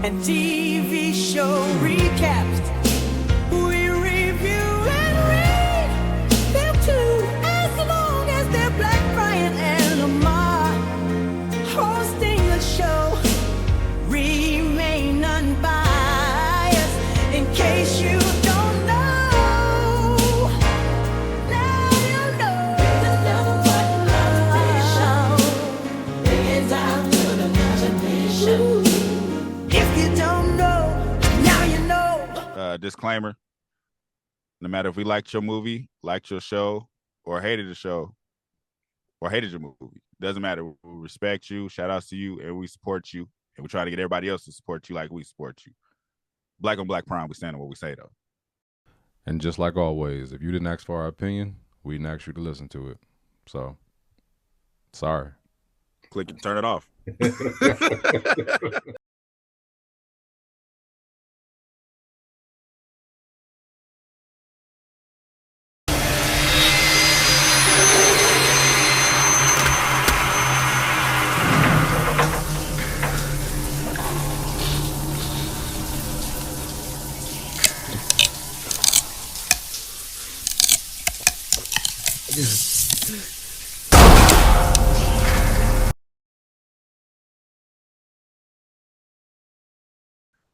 and TV show recaps. We review and read them too, as long as they're Black, Brian and Lamar hosting the show. Remain unbiased in case you don't know. Now you know. There's nothing but love is out to the imagination. If you don't know, now you know. Disclaimer: no matter if we liked your movie, liked your show, or hated the show, or hated your movie, doesn't matter. We respect you, shout outs to you, and we support you. And we try to get everybody else to support you like we support you. Black on Black Prime, we stand on what we say, though. And just like always, if you didn't ask for our opinion, we didn't ask you to listen to it. So, sorry. Click and turn it off.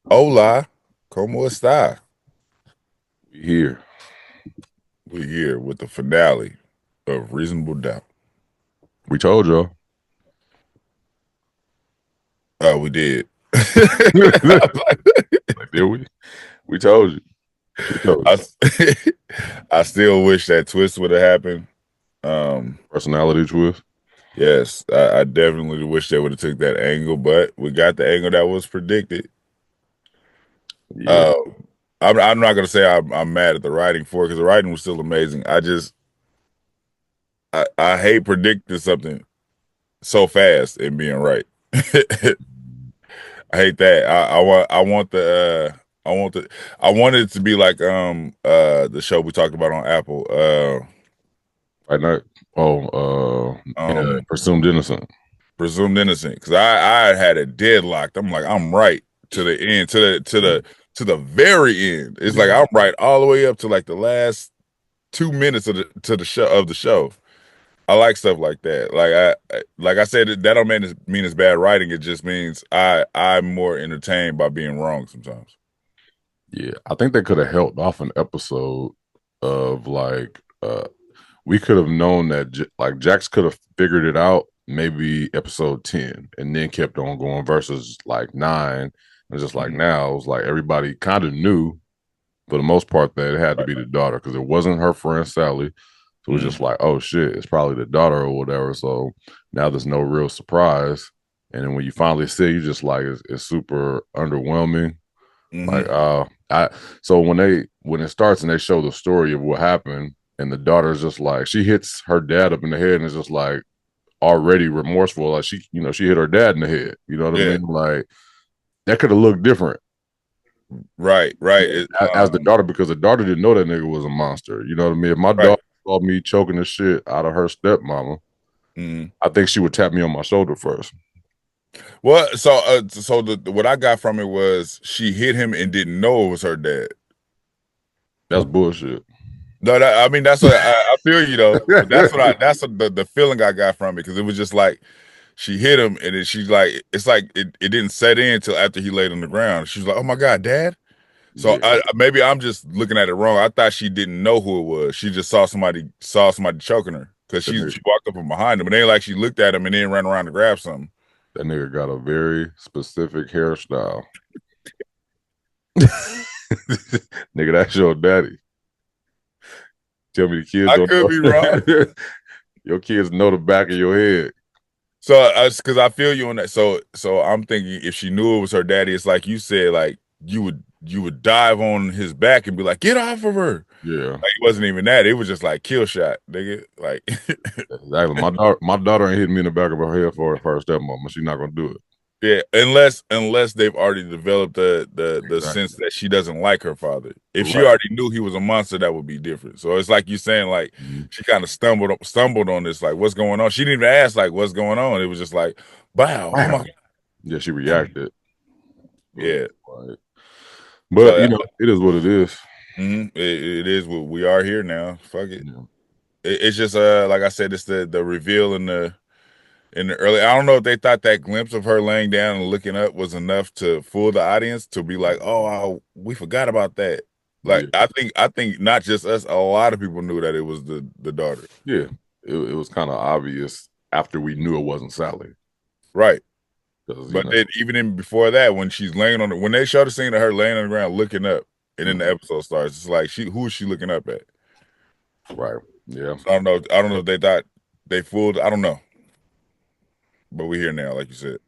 Hola, ¿cómo está? Here. We're here with the finale of Reasonable Doubt. We told y'all. Oh, we did. Like, did we? We told you. I still wish that twist would have happened. Personality twist. Yes, I definitely wish they would have took that angle, but we got the angle that was predicted. Yeah. I'm not gonna say I'm mad at the writing for it because the writing was still amazing. I hate predicting something so fast and being right. I hate that. I want it to be like the show we talked about on Apple. Right now. Presumed Innocent. Presumed Innocent, because I had it deadlocked. I'm like, I'm right to the end, to the very end. It's like I'm right all the way up to like the last 2 minutes of the show. I like stuff like that. Like I said, that don't mean it's bad writing. It just means I'm more entertained by being wrong sometimes. Yeah, I think they could have held off an episode of we could have known that Jax could have figured it out maybe episode 10 and then kept on going versus like 9. And just like now, it was like everybody kind of knew for the most part that it had to be the daughter because it wasn't her friend Sally. So it was just like, oh shit, it's probably the daughter or whatever. So now there's no real surprise. And then when you finally see, you just like it's super underwhelming. So when it starts and they show the story of what happened, and the daughter's just like she hits her dad up in the head and is just like already remorseful, like she hit her dad in the head. You know what I mean? Like that could have looked different. Right. As the daughter, because the daughter didn't know that nigga was a monster. You know what I mean? If my daughter saw me choking the shit out of her stepmama, I think she would tap me on my shoulder first. Well, what I got from it was she hit him and didn't know it was her dad. That's bullshit. No, I mean that's what I feel you though. That's the feeling I got from it, because it was just like she hit him and then she's like, it's like it didn't set in until after he laid on the ground. She was like, "Oh my God, Dad." So maybe I'm just looking at it wrong. I thought she didn't know who it was. She just saw somebody choking her because she walked up from behind him. It ain't like she looked at him and then ran around to grab something. That nigga got a very specific hairstyle. Nigga, that's your daddy. Tell me the kids I could be wrong. Your kids know the back of your head. So, because I feel you on that. So I'm thinking if she knew it was her daddy, it's like you said, like you would dive on his back and be like, "Get off of her." Yeah, like it wasn't even that. It was just like kill shot, nigga. Like exactly. My daughter ain't hitting me in the back of her head for her stepmama. She's not gonna do it. Yeah, unless they've already developed the sense that she doesn't like her father. If she already knew he was a monster, that would be different. So it's like you saying, like she kind of stumbled on this, like what's going on. She didn't even ask like what's going on. It was just like, wow. Oh my God. Yeah, she reacted. Yeah. Like, So but you know, it is what it is. it is what we are here now. Fuck it. Yeah. It's just like I said, it's the reveal in the early. I don't know if they thought that glimpse of her laying down and looking up was enough to fool the audience to be like, oh, we forgot about that. Like Yeah. I think not just us, a lot of people knew that it was the daughter. Yeah. It was kind of obvious after we knew it wasn't Sally. Right. Because, you But know, then even in before that, when she's laying on it, when they show the scene of her laying on the ground looking up, and then the episode starts, it's like who is she looking up at? right. Yeah. So I don't know if they thought they fooled. I don't know. But we're here now, like you said.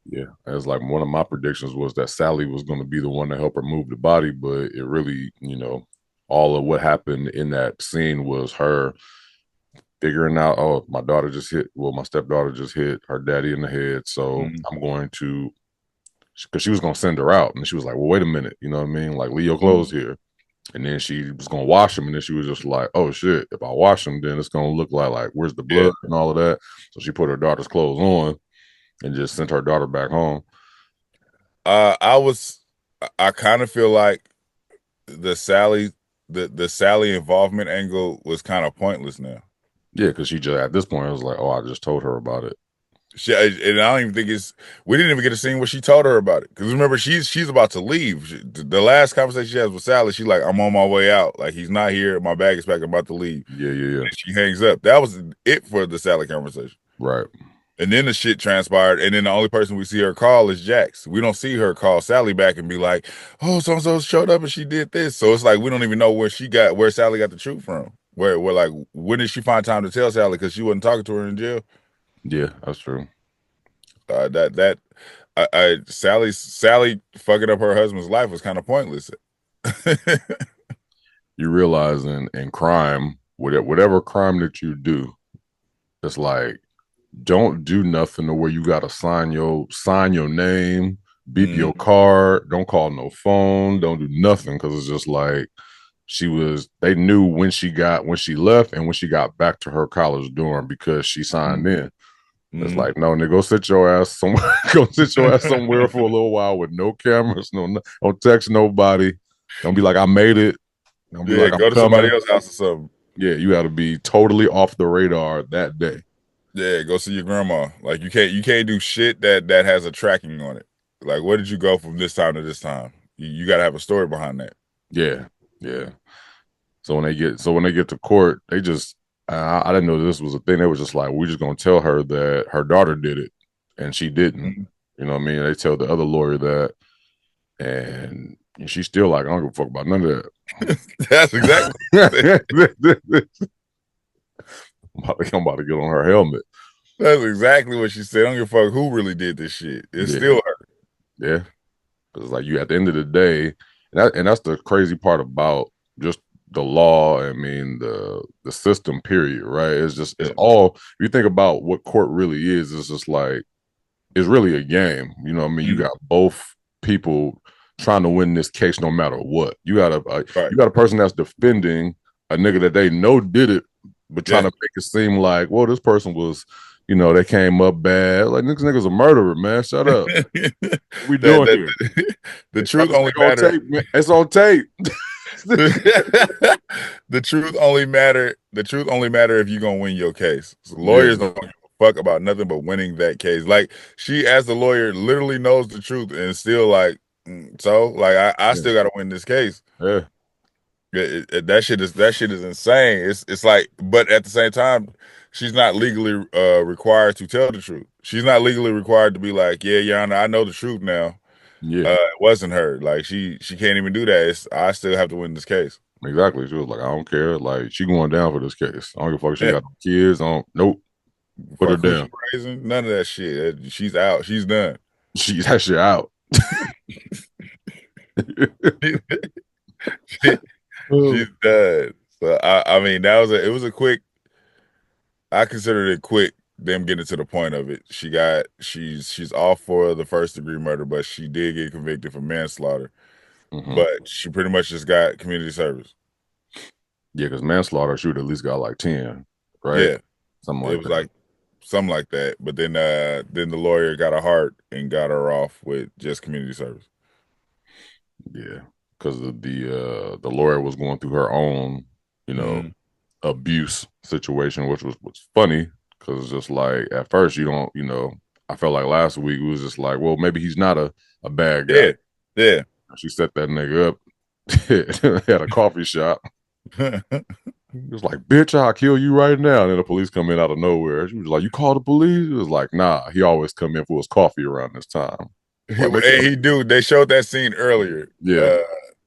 Yeah. It's like one of my predictions was that Sally was going to be the one to help her move the body, but it really, you know, all of what happened in that scene was her figuring out, oh, my stepdaughter just hit her daddy in the head. So Mhm. I'm going to, because she was going to send her out. And she was like, well, wait a minute. You know what I mean? Like, leave your clothes here. And then she was going to wash them. And then she was just like, oh, shit, if I wash them, then it's going to look like, where's the Yeah. blood and all of that. So she put her daughter's clothes on and just sent her daughter back home. I kind of feel like the Sally the Sally involvement angle was kind of pointless now. Yeah, because she just, at this point, I was like, oh, I just told her about it. And I don't even think we didn't even get a scene where she told her about it. Because remember, she's about to leave. The last conversation she has with Sally, she's like, I'm on my way out. Like, he's not here. My bag is packed. I'm about to leave. Yeah. And she hangs up. That was it for the Sally conversation. Right. And then the shit transpired. And then the only person we see her call is Jax. We don't see her call Sally back and be like, oh, so-and-so showed up and she did this. So it's like, we don't even know where Sally got the truth from. Where like, when did she find time to tell Sally? Because she wasn't talking to her in jail. Yeah, that's true. Sally fucking up her husband's life was kind of pointless. You realize in crime, whatever crime that you do, it's like, don't do nothing to where you gotta sign your name, beep your card, don't call no phone, don't do nothing, because it's just like they knew when she left and when she got back to her college dorm because she signed in. It's like, no, nigga, go sit your ass somewhere. Go sit your ass somewhere for a little while with no cameras, don't text nobody. Don't be like, I made it. Don't be like, I'm go to coming. somebody else's house or something. Yeah, you got to be totally off the radar that day. Yeah, go see your grandma. Like you can't do shit that has a tracking on it. Like, where did you go from this time to this time? You got to have a story behind that. Yeah. So when they get to court, they just I didn't know this was a thing. They were just like, we're just gonna tell her that her daughter did it, and she didn't. You know what I mean? They tell the other lawyer that, and she's still like, I don't give a fuck about none of that. That's exactly. I'm about to get on her helmet. That's exactly what she said. I don't give a fuck who really did this shit. It's still her. Yeah, because like you, at the end of the day, and that's the crazy part about just the law. I mean, the system. Period. Right? It's just it's all. If you think about what court really is, it's just like it's really a game. You know what I mean? You got both people trying to win this case no matter what. You got a person that's defending a nigga that they know did it, but trying to make it seem like, well, this person was, you know, they came up bad. Like, this nigga's a murderer, man. Shut up. What we doing here? The truth only matters. It's on tape. The truth only matter. The truth only matter if you're gonna win your case. So lawyers don't give a fuck about nothing but winning that case. Like, she, as the lawyer, literally knows the truth and still like, so like I still gotta win this case. Yeah. That shit is insane. It's like, but at the same time, she's not legally required to tell the truth. She's not legally required to be like, yeah, Your Honor, I know the truth now. Yeah, it wasn't her. Like, she can't even do that. I still have to win this case. Exactly. She was like, I don't care. Like, she going down for this case. I don't give a fuck. She got kids. Nope. Put her down. Raising, none of that shit. She's out. She's done. She's actually out. She's done. So I mean, it was a quick. I considered it quick. Them getting to the point of it. She's off for the first degree murder, but she did get convicted for manslaughter. But she pretty much just got community service. Yeah, because manslaughter, she would at least got like 10, right? Yeah, Something like that. something like that. But then the lawyer got a heart and got her off with just community service. Yeah, because the lawyer was going through her own, Mhm. abuse situation, which was funny because it's just like at first you don't, I felt like last week it was just like, well, maybe he's not a bad guy. Yeah, yeah. She set that nigga up at a coffee shop. It was like, bitch, I'll kill you right now. And then the police come in out of nowhere. She was like, you call the police? It was like, nah, he always come in for his coffee around this time. Like, He do. They showed that scene earlier. yeah.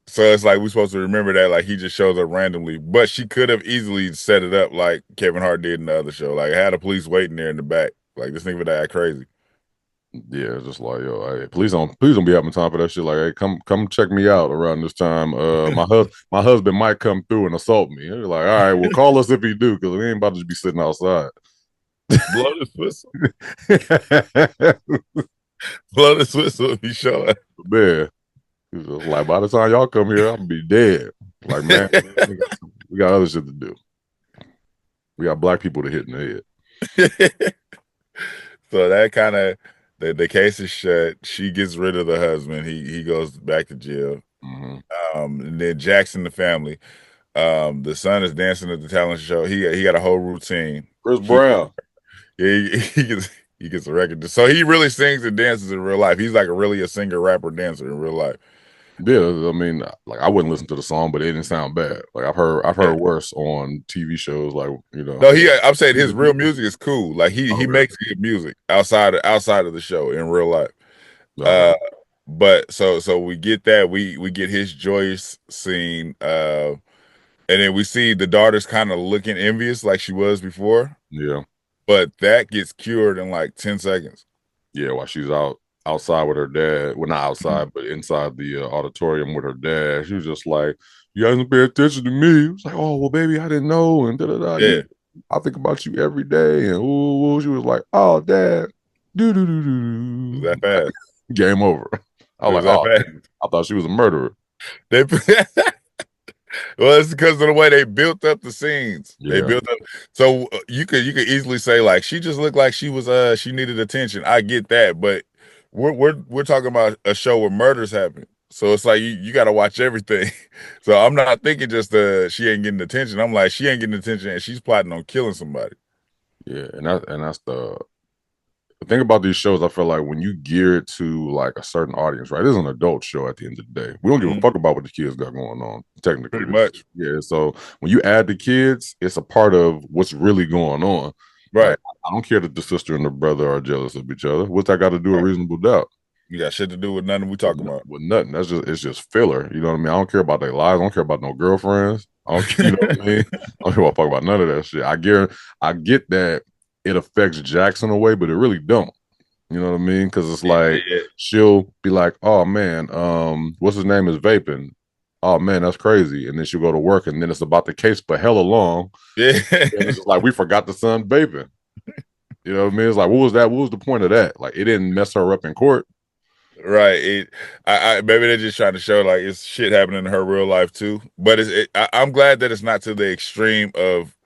So it's like we're supposed to remember that, like he just shows up randomly. But she could have easily set it up like Kevin Hart did in the other show. Like had the police waiting there in the back. Like this nigga would act crazy. Yeah, just like, yo, hey, please don't be having time for that shit. Like, hey, come check me out around this time. My husband might come through and assault me. They're like, all right, well, call us if he do, because we ain't about to be sitting outside. Blow this whistle. Blow this whistle. He showing. Man, he was like, by the time y'all come here, I'll be dead. Like, man, we got other shit to do. We got black people to hit in the head. So that kind of the case is shut. She gets rid of the husband. He goes back to jail. Mm-hmm. And then Jackson, the family. The son is dancing at the talent show. He got a whole routine. Chris Brown. He gets a record. So he really sings and dances in real life. He's like a singer, rapper, dancer in real life. Yeah, I mean, like I wouldn't listen to the song, but it didn't sound bad. Like I've heard worse on TV shows, like No, I'm saying his real music is cool. Like he makes good music outside of the show in real life. But so we get that we get his joyous scene, and then we see the daughter's kind of looking envious like she was before. Yeah, but that gets cured in like 10 seconds. Yeah, while she's outside with her dad. Well, not outside, but inside the auditorium with her dad. She was just like, "You guys don't pay attention to me." It was like, "Oh, well, baby, I didn't know." And da da da. Yeah. I think about you every day. And ooh, she was like, "Oh, dad, do do do do." That fast. Game over. I was like, "Oh, I thought she was a murderer." Well, it's because of the way they built up the scenes. Yeah. They built up, so you could easily say like she just looked like she was she needed attention. I get that, but we're talking about a show where murders happen, so it's like you got to watch everything. So I'm not thinking just she ain't getting attention. I'm like she ain't getting attention and she's plotting on killing somebody. Yeah, and that's the thing about these shows. I feel like when you gear it to like a certain audience, right? This is an adult show at the end of the day. We don't give a fuck about what the kids got going on, technically. Pretty much. Yeah, so when you add the kids, it's a part of what's really going on. Right. Like, I don't care that the sister and the brother are jealous of each other. What's that got to do with reasonable doubt? You got shit to do with nothing we talking about. With nothing. It's just filler. You know what I mean? I don't care about their lives. I don't care about no girlfriends. I don't care, you know what I mean? I don't give a fuck about none of that shit. I get that it affects Jackson a way, but it really don't. You know what I mean? Because it's like she'll be like, "Oh man, what's his name is vaping. Oh man, that's crazy." And then she'll go to work, and then it's about the case for hella long. Yeah, and it's just like we forgot the son vaping. You know what I mean? It's like, what was that? What was the point of that? Like, it didn't mess her up in court, right? Maybe they're just trying to show like it's shit happening in her real life too. But I'm glad that it's not to the extreme of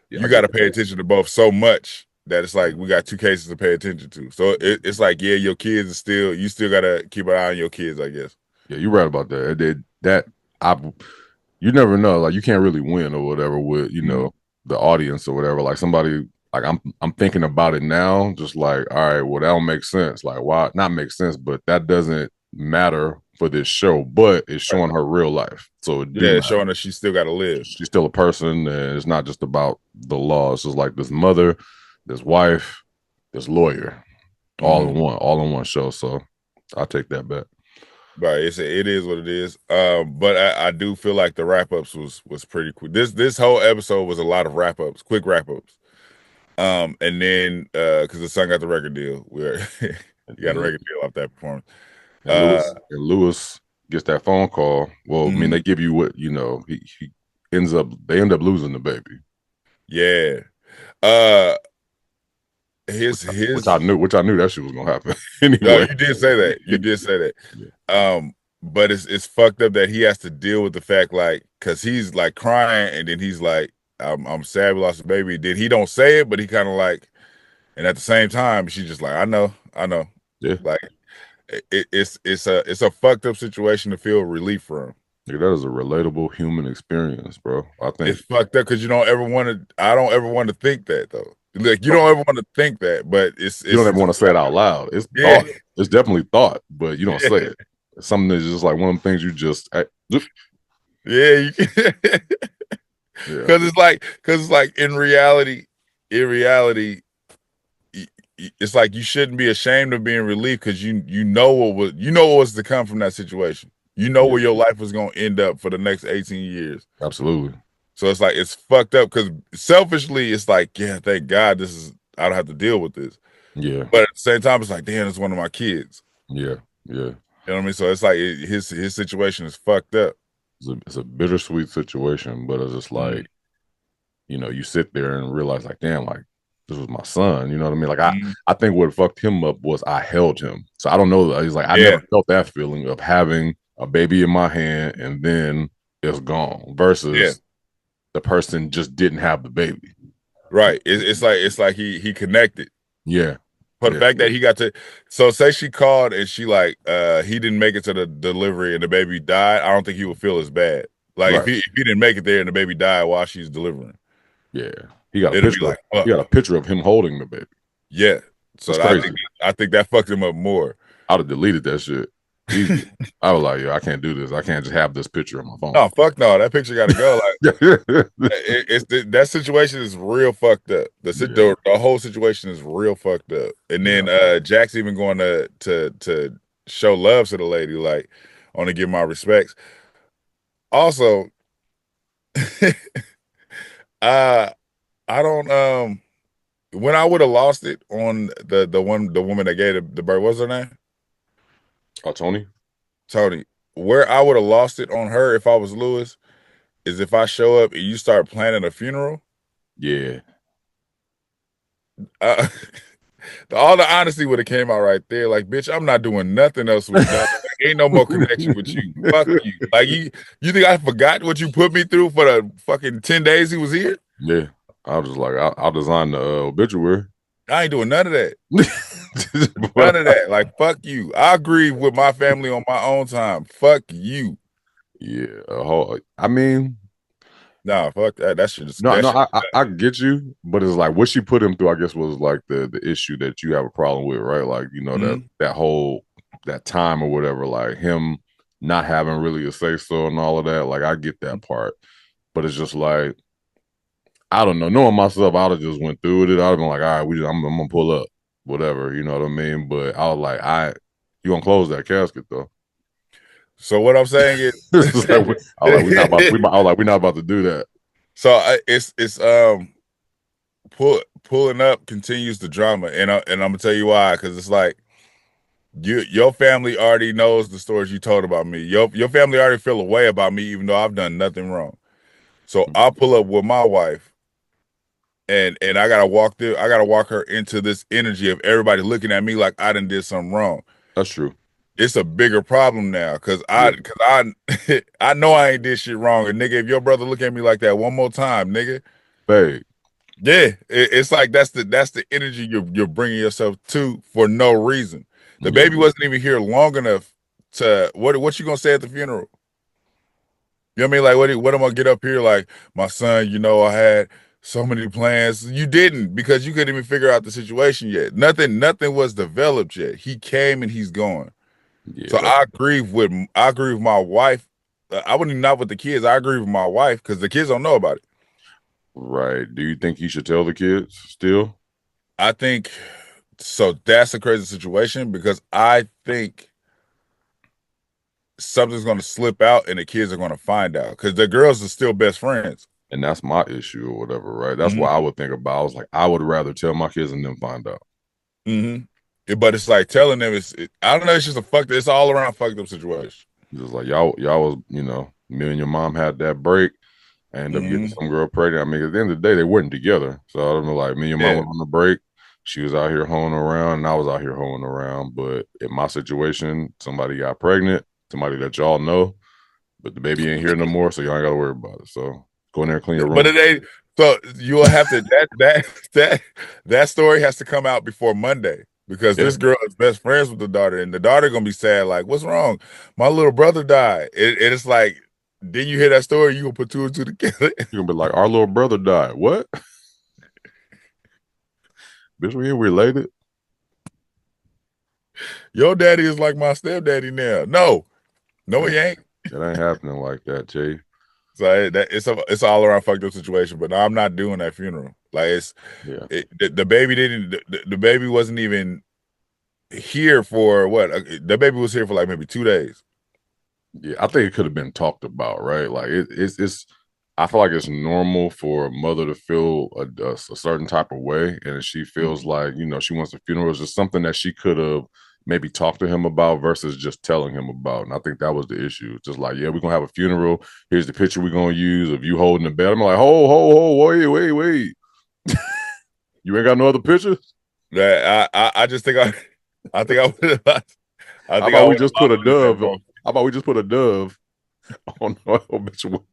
you got to pay attention to both so much that it's like we got two cases to pay attention to. So it's like, yeah, your kids are you still got to keep an eye on your kids, I guess. Yeah, you're right about that. You never know. Like, you can't really win or whatever with, the audience or whatever. Like somebody, like I'm thinking about it now, just like, all right, well, that don't make sense. Like, why not make sense, but that doesn't matter for this show, but it's showing her real life. So it's showing her she still got to live. She's still a person, and it's not just about the law. It's just like this mother, this wife, this lawyer, all in one show. So I'll take that bet. Right, it is what it is. But I do feel like the wrap ups was pretty quick. This whole episode was a lot of wrap ups, quick wrap ups. And then because the son got the record deal, he got a record deal off that performance. And Lewis gets that phone call. Well, I mean, they give you what he they end up losing the baby. Yeah. Which I knew that shit was gonna happen. Anyway. No, you did say that. You did say that. Yeah. But it's fucked up that he has to deal with the fact, like, because he's like crying, and then he's like, I'm sad we lost the baby. Then he don't say it, but he kind of like And at the same time, she's just like, I know. Yeah. Like it's a fucked up situation to feel relief from. Nigga, that is a relatable human experience, bro. I think It's fucked up because you don't ever want to. I don't ever want to think that though. Like you don't ever want to think that, but it's you don't ever want to say it out loud. It's yeah, thought. It's definitely thought, but you don't say it. It's something that's just like one of them things you just yeah. yeah. Because it's like in reality, it's like you shouldn't be ashamed of being relieved because you know what was to come from that situation. You know where your life was gonna end up for the next 18 years. Absolutely. So it's like it's fucked up because selfishly it's like, yeah, thank God I don't have to deal with this. Yeah. But at the same time, it's like, damn, it's one of my kids. Yeah. Yeah. You know what I mean? So it's like his situation is fucked up. It's a bittersweet situation, but it's just like, you know, you sit there and realize like, damn, like this was my son. You know what I mean? Like I think what fucked him up was I held him. So I don't know. He's like, I never felt that feeling of having a baby in my hand and then it's gone versus the person just didn't have the baby. Right. It's like he connected. Yeah. For the fact that he got to, so say she called and she like he didn't make it to the delivery and the baby died, I don't think he would feel as bad. Like if he didn't make it there and the baby died while she's delivering. Yeah. He got a It'll picture. Be like, he got a picture of him holding the baby. Yeah. So I think that fucked him up more. I'd have deleted that shit. I was like, yo, I can't do this. I can't just have this picture on my phone. No, fuck no. That picture got to go. Like, that situation is real fucked up. The whole situation is real fucked up. And then Jack's even going to show love to the lady. Like, I want to give my respects. Also, I don't when I would have lost it on the woman that gave the birth, what's her name? Oh, Tony. Where I would have lost it on her if I was Lewis is if I show up and you start planning a funeral. Yeah. All the honesty would have came out right there. Like, bitch, I'm not doing nothing else with you. Ain't no more connection with you. Fuck you. Like, you think I forgot what you put me through for the fucking 10 days he was here? Yeah. I was just like, I'll design the obituary. I ain't doing none of that. None of that. Like, fuck you. I grieve with my family on my own time. Fuck you. Yeah. I mean, nah, fuck that. That shit is I get you, but it's like what she put him through, I guess, was like the issue that you have a problem with, right? Like, you know, that whole time or whatever, like him not having really a say so and all of that. Like, I get that part. But it's just like, I don't know. Knowing myself, I'd have just went through with it. I'd have been like, all right, I'm gonna pull up, whatever, you know what I mean? But I was like, you gonna close that casket though. So what I'm saying is, we're not about to do that. So it's pulling up continues the drama, and I'm gonna tell you why, because it's like your family already knows the stories you told about me. Your family already feel a way about me, even though I've done nothing wrong. So I'll pull up with my wife, and I gotta walk her into this energy of everybody looking at me like I done did something wrong. That's true. It's a bigger problem now because I know I ain't did shit wrong. And nigga, if your brother look at me like that one more time, nigga, babe. Yeah, it's like that's the energy you're bringing yourself to for no reason. The baby wasn't even here long enough to what you gonna say at the funeral? You know what I mean? Like what am I gonna get up here like, my son? You know, I had so many plans. You didn't, because you couldn't even figure out the situation yet. Nothing was developed yet. He came and he's gone. Yeah, so I agree with my wife. I wouldn't even not with the kids. I agree with my wife because the kids don't know about it. Right. Do you think he should tell the kids still? I think so. That's a crazy situation because I think something's going to slip out and the kids are going to find out because the girls are still best friends. And that's my issue or whatever, right? That's what I would think about. I was like, I would rather tell my kids and then find out. But it's like telling them I don't know. It's just it's all around fucked up situation. Just like y'all was, you know, me and your mom had that break. I ended up getting some girl pregnant. I mean, at the end of the day, they weren't together. So I don't know, like me and your mom went on the break. She was out here hoeing around, and I was out here hoeing around. But in my situation, somebody got pregnant, somebody that y'all know, but the baby ain't here no more, so y'all ain't got to worry about it. So go in there and clean your room. But So you'll have to that story has to come out before Monday because Yeah. this girl is best friends with the daughter, and the daughter gonna be sad. Like, what's wrong? My little brother died. And it's like, didn't you hear that story? You gonna put two and two together? You're gonna be like, our little brother died. What? Bitch, we ain't related. Your daddy is like my stepdaddy now. No, he ain't. It ain't happening like that, Jay. So it's all around fucked up situation. But no, I'm not doing that funeral. Like the baby didn't. The baby wasn't even here for what? The baby was here for like maybe 2 days. Yeah, I think it could have been talked about, right? Like it's. I feel like it's normal for a mother to feel a certain type of way, and if she feels like she wants a funeral, it's just something that she could have maybe talked to him about versus just telling him about. And I think that was the issue. Just like, yeah, we're gonna have a funeral. Here's the picture we're gonna use of you holding the bed. I'm like, wait. You ain't got no other pictures? That I just think I think I would have. How about we just put a dove? How about we just put a dove on the obituary?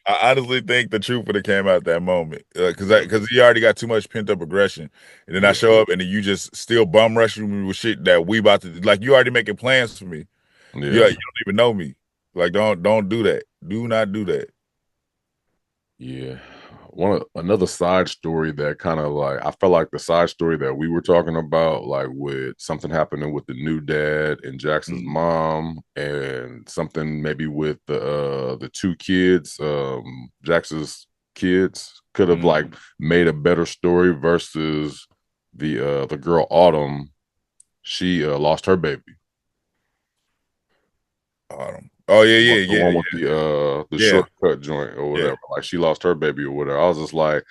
I honestly think the truth would have came out that moment because he already got too much pent up aggression, and then I show up and then you just still bum rushing me with shit that we about to like. You already making plans for me. Yeah, you don't even know me. Like don't do that. Do not do that. Yeah. Another side story that kind of like I felt like the side story that we were talking about, like with something happening with the new dad and Jackson's mom, and something maybe with the two kids, Jackson's kids, could have like made a better story versus the girl Autumn. She lost her baby. Autumn. Oh yeah. The one with the shortcut joint or whatever. Yeah. Like she lost her baby or whatever. I was just like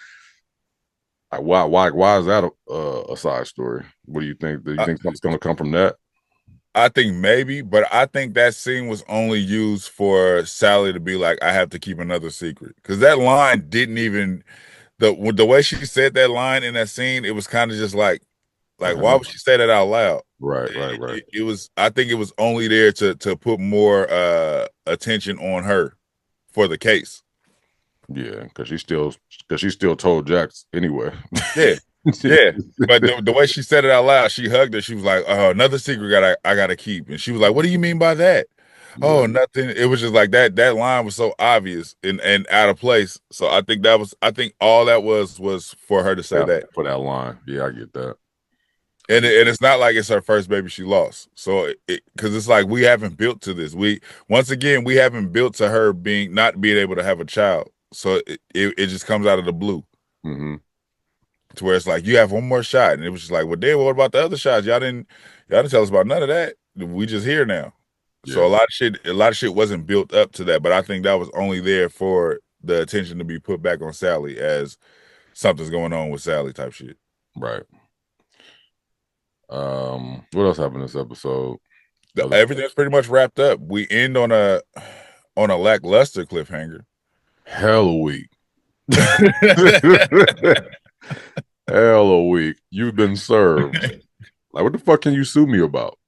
why is that a side story? What do you think? Do you think something's going to come from that? I think maybe, but I think that scene was only used for Sally to be like, I have to keep another secret, because that line didn't even the way she said that line in that scene. It was kind of just like why would she say that out loud? Right. It was. I think it was only there to put more attention on her for the case. Yeah, because she still told Jax anyway. Yeah. But the way she said it out loud, she hugged her. She was like, "Oh, another secret I gotta keep." And she was like, "What do you mean by that?" Yeah. Oh, nothing. It was just like that. That line was so obvious and out of place. So I think all that was for her to say that. For that line. Yeah, I get that. And it's not like it's her first baby she lost. So because it's like we haven't built to this. We haven't built to her not being able to have a child. So it just comes out of the blue. Mm-hmm. To where it's like you have one more shot, and it was just like, well, damn, what about the other shots? Y'all didn't tell us about none of that. We just here now. Yeah. So a lot of shit wasn't built up to that. But I think that was only there for the attention to be put back on Sally as something's going on with Sally type shit. Right. What else happened this episode? Everything's pretty much wrapped up. We end on a lackluster cliffhanger. Hell a week. Hell a week. You've been served. Like, what the fuck can you sue me about?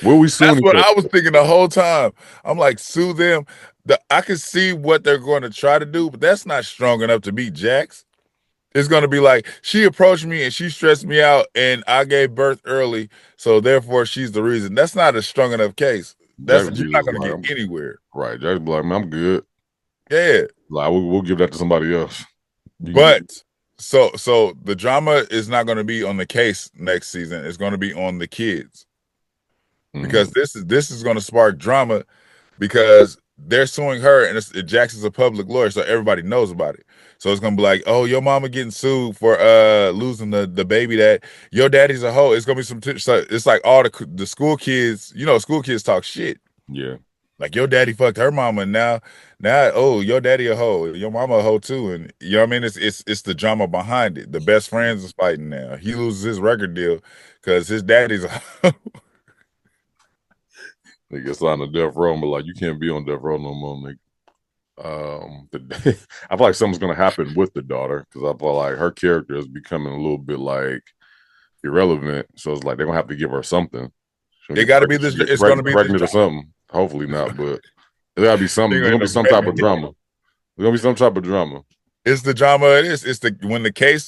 What we suing? That's what I was thinking the whole time. I'm like, sue them. I can see what they're going to try to do, but that's not strong enough to beat Jax. It's going to be like, she approached me and she stressed me out and I gave birth early, so therefore she's the reason. That's not a strong enough case. You're not going to get anywhere. Right. Jax be like, man, I'm good. Yeah. Like, we'll give that to somebody else. But so the drama is not going to be on the case next season. It's going to be on the kids. Because this is going to spark drama because they're suing her and Jackson's a public lawyer, so everybody knows about it. So it's gonna be like, oh, your mama getting sued for losing the baby that your daddy's a hoe. It's gonna be so it's like all the school kids, school kids talk shit. Yeah. Like your daddy fucked her mama, and now oh, your daddy a hoe, your mama a hoe too, and you know what I mean. It's the drama behind it. The best friends is fighting now. He loses his record deal because his daddy's a hoe. They get signed to death row, but like you can't be on death row no more, nigga. I feel like something's gonna happen with the daughter because I feel like her character is becoming a little bit like irrelevant. So it's like they're gonna have to give her something. It got to be this. It's gonna be pregnant or something. Hopefully not, but there gotta be something. There's gonna be some type of drama. gonna be some type of drama. It's the drama. It's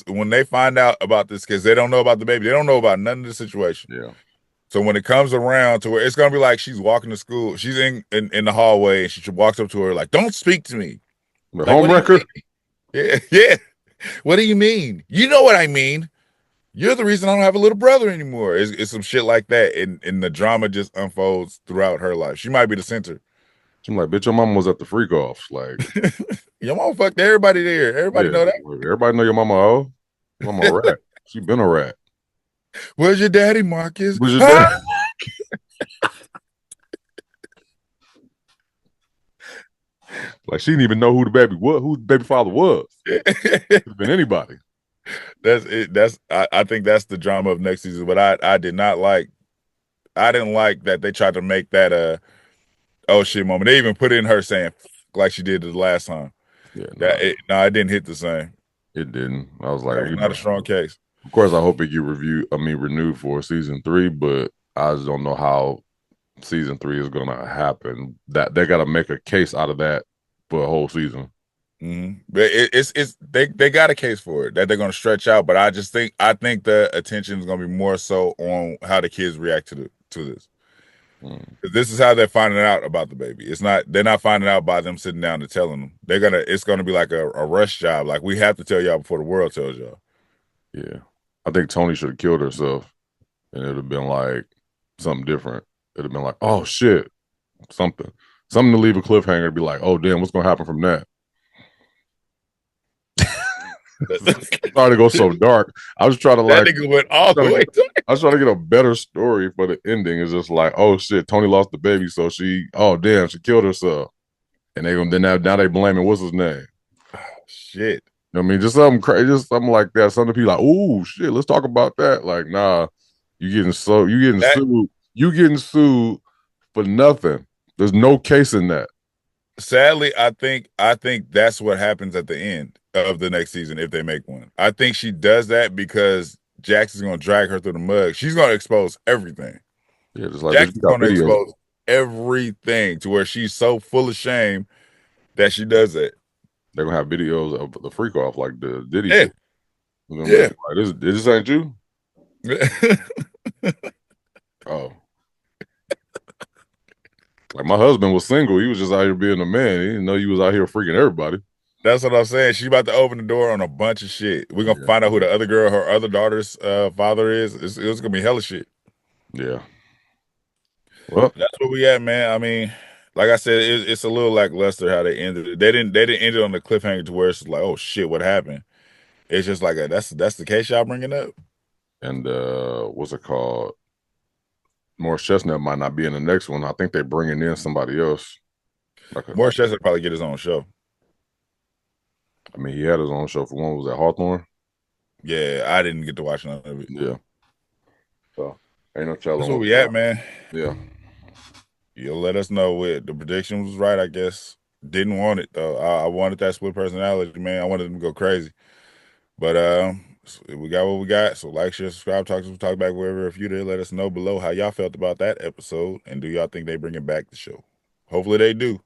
when they find out about this case, they don't know about the baby. They don't know about none of the situation. Yeah. So when it comes around to where it's gonna be like she's walking to school, she's in the hallway, and she walks up to her like, "Don't speak to me." The Like, home record. Yeah, yeah. What do you mean? You know what I mean. You're the reason I don't have a little brother anymore. It's some shit like that, and the drama just unfolds throughout her life. She might be the center. I'm like, bitch, your mama was at the freak offs. Like, Your mama fucked everybody there. Everybody know that. Everybody know your mama. Oh, your mama a rat. She been a rat. Where's your daddy, Marcus? Where's your daddy? Like, she didn't even know who the baby father was. It could have been anybody. That's it. I think that's the drama of next season. But I didn't like that they tried to make that oh shit moment. They even put in her saying like she did the last time. Yeah, it didn't hit the same. It didn't. I was like, not a strong case. Of course, I hope it get renewed for season 3, but I just don't know how season 3 is gonna happen. That they gotta make a case out of that for a whole season. Mm-hmm. But they got a case for it that they're gonna stretch out. But I think the attention is gonna be more so on how the kids react to this. This is how they're finding out about the baby. They're not finding out by them sitting down and telling them. It's gonna be like a rush job. Like, we have to tell y'all before the world tells y'all. Yeah, I think Tony should have killed herself, and it'd have been like something different. It'd have been like, oh shit, something to leave a cliffhanger to be like, oh damn, what's gonna happen from that? Sorry to go so dark. I was trying to like. That nigga went all the way. I was trying to get a better story for the ending. It's just like, oh shit, Tony lost the baby, so she killed herself, and now they blaming what's his name? Shit. You know what I mean, just something crazy, just something like that. Something people like, oh shit, let's talk about that. Like, nah, you getting sued. You getting sued for nothing. There's no case in that. Sadly, I think that's what happens at the end of the next season if they make one. I think she does that because Jackson's going to drag her through the mud. She's going to expose everything. Yeah, just like Jackson's going to expose everything to where she's so full of shame that she does that. They're going to have videos of the freak off, like the Diddy yeah. shit. Yeah. Like, this ain't you? Oh. Like, my husband was single. He was just out here being a man. He didn't know you was out here freaking everybody. That's what I'm saying. She's about to open the door on a bunch of shit. We're going to find out who the other girl, her other daughter's father is. It's going to be hella shit. Yeah. Well, that's where we at, man. I mean, like I said, it's a little lackluster how they ended it. They didn't end it on the cliffhanger to where it's like, oh shit, what happened? It's just like that's the case y'all bringing up. And what's it called? Morris Chestnut might not be in the next one. I think they're bringing in somebody else. Morris Chestnut probably get his own show. I mean, he had his own show for one. Was that Hawthorne? Yeah, I didn't get to watch none of it. Yeah. So ain't no telling. That's where we at, man. Yeah. You'll let us know what the prediction was right, I guess. Didn't want it though. I wanted that split personality, man. I wanted them to go crazy. But we got what we got. So like, share, subscribe, talk back wherever. If you did, let us know below how y'all felt about that episode, and do y'all think they bringing back the show? Hopefully they do.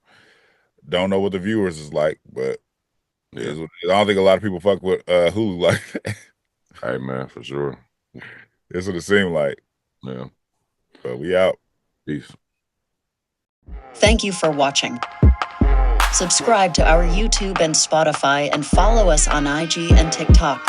Don't know what the viewers is like, but I don't think a lot of people fuck with Hulu like that. Hey man, for sure. That's what it seemed like. Yeah. But we out. Peace. Thank you for watching. Subscribe to our YouTube and Spotify, and follow us on IG and TikTok.